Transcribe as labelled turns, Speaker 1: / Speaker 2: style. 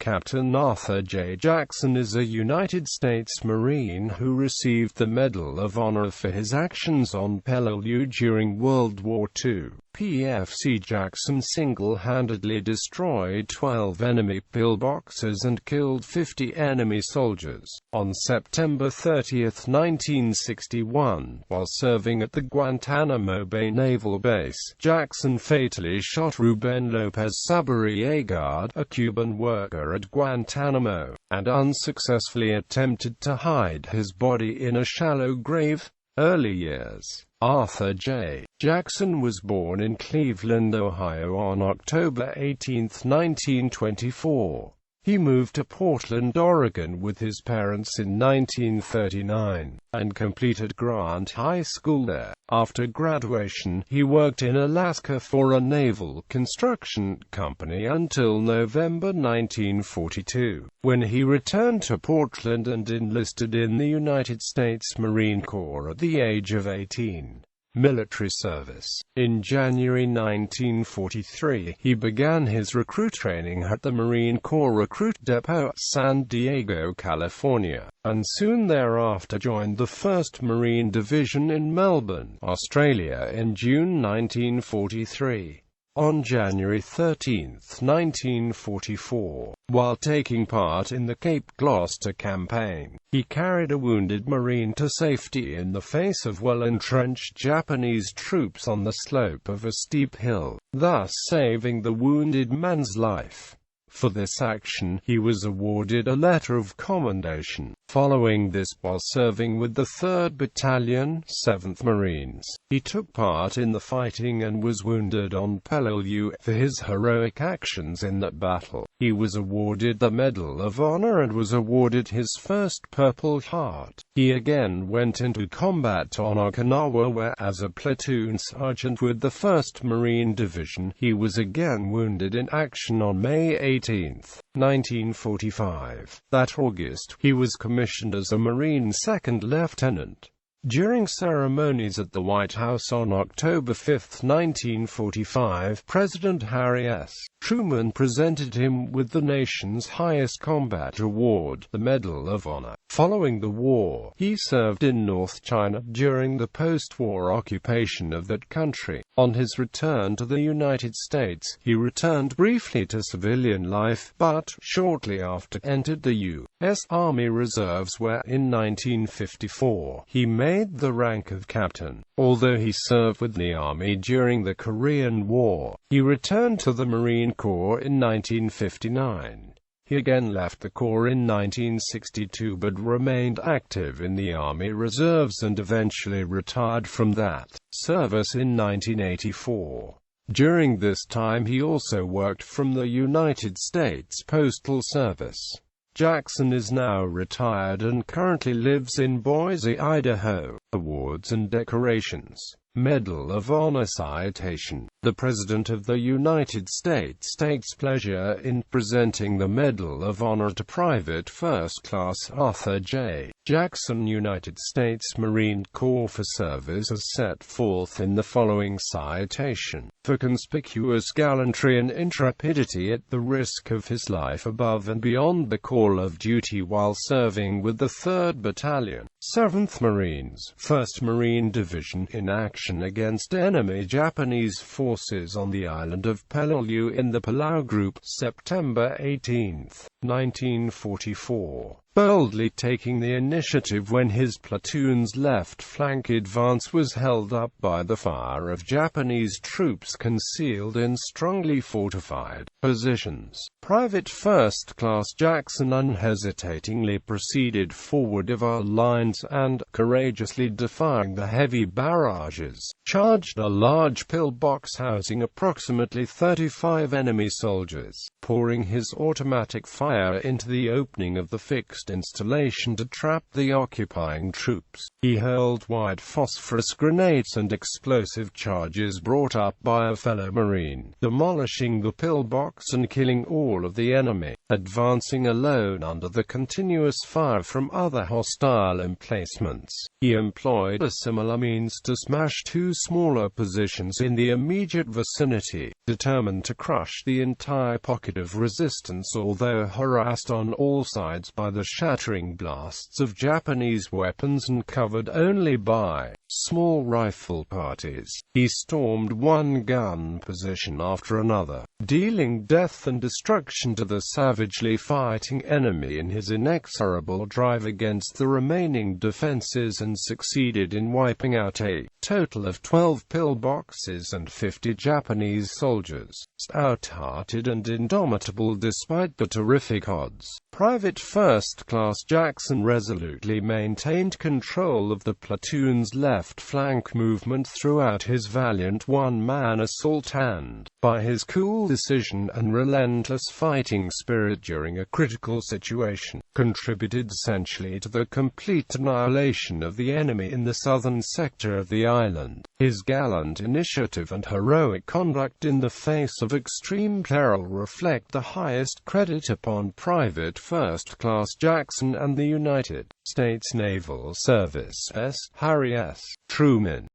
Speaker 1: Captain Arthur J. Jackson is a United States Marine who received the Medal of Honor for his actions on Peleliu during World War II.PFC Jackson single-handedly destroyed 12 enemy pillboxes and killed 50 enemy soldiers. On September 30, 1961, while serving at the Guantanamo Bay Naval Base, Jackson fatally shot Rubén López Sabariego, a Cuban worker at Guantanamo, and unsuccessfully attempted to hide his body in a shallow grave. Early years. Arthur J. Jackson was born in Cleveland, Ohio on October 18, 1924. He moved to Portland, Oregon with his parents in 1939, and completed Grant High School there. After graduation, he worked in Alaska for a naval construction company until November 1942, when he returned to Portland and enlisted in the United States Marine Corps at the age of 18. Military service. In January 1943, he began his recruit training at the Marine Corps Recruit Depot, San Diego, California, and soon thereafter joined the 1st Marine Division in Melbourne, Australia in June 1943. On January 13, 1944, while taking part in the Cape Gloucester campaign, he carried a wounded Marine to safety in the face of well-entrenched Japanese troops on the slope of a steep hill, thus saving the wounded man's life. For this action, he was awarded a Letter of Commendation. Following this, while serving with the 3rd Battalion, 7th Marines, he took part in the fighting and was wounded on Peleliu. For his heroic actions in that battle, he was awarded the Medal of Honor and was awarded his first Purple Heart. He again went into combat on Okinawa where, as a platoon sergeant with the 1st Marine Division, he was again wounded in action on May 18, 1945. That August, he was commissioned as a Marine second lieutenant. During ceremonies at the White House on October 5, 1945, President Harry S. Truman presented him with the nation's highest combat award, the Medal of Honor. Following the war, he served in North China during the post-war occupation of that country. On his return to the United States, he returned briefly to civilian life, but shortly after entered the U.S. Army Reserves where, in 1954, he made the rank of captain. Although he served with the Army during the Korean War, he returned to the Marine Corps in 1959. He again left the Corps in 1962 but remained active in the Army Reserves and eventually retired from that service in 1984. During this time he also worked from the United States Postal Service. Jackson is now retired and currently lives in Boise, Idaho. Awards and decorations. Medal of Honor Citation. The President of the United States takes pleasure in presenting the Medal of Honor to Private First Class Arthur J. Jackson, United States Marine Corps, for service as set forth in the following citation. For conspicuous gallantry and intrepidity at the risk of his life above and beyond the call of duty while serving with the 3rd Battalion, 7th Marines, 1st Marine Division in action against enemy Japanese forces on the island of Peleliu in the Palau Group, September 18, 1944. Boldly taking the initiative when his platoon's left flank advance was held up by the fire of Japanese troops concealed in strongly fortified positions. Private First Class Jackson unhesitatingly proceeded forward of our lines and, courageously defying the heavy barrages, charged a large pillbox housing approximately 35 enemy soldiers, pouring his automatic fire into the opening of the fixed installation to trap the occupying troops. He hurled white phosphorus grenades and explosive charges brought up by a fellow Marine, demolishing the pillbox and killing all of the enemy. advancing alone under the continuous fire from other hostile emplacements. He employed a similar means to smash two smaller positions in the immediate vicinity, determined to crush the entire pocket of resistance although harassed on all sides by the shattering blasts of Japanese weapons and covered only by small rifle parties. He stormed one gun position after another, dealing death and destruction to the savagely fighting enemy in his inexorable drive against the remaining defenses, and succeeded in wiping out a total of 12 pillboxes and 50 Japanese soldiers. Stout-hearted and indomitable despite the terrific odds, Private First Class Jackson resolutely maintained control of the platoon's left flank movement throughout his valiant one-man assault and, by his cool decision and relentless fighting spirit during a critical situation, contributed essentially to the complete annihilation of the enemy in the southern sector of the island. His gallant initiative and heroic conduct in the face of extreme peril reflect the highest credit upon Private First Class Jackson and the United States Naval Service. Harry S. Truman.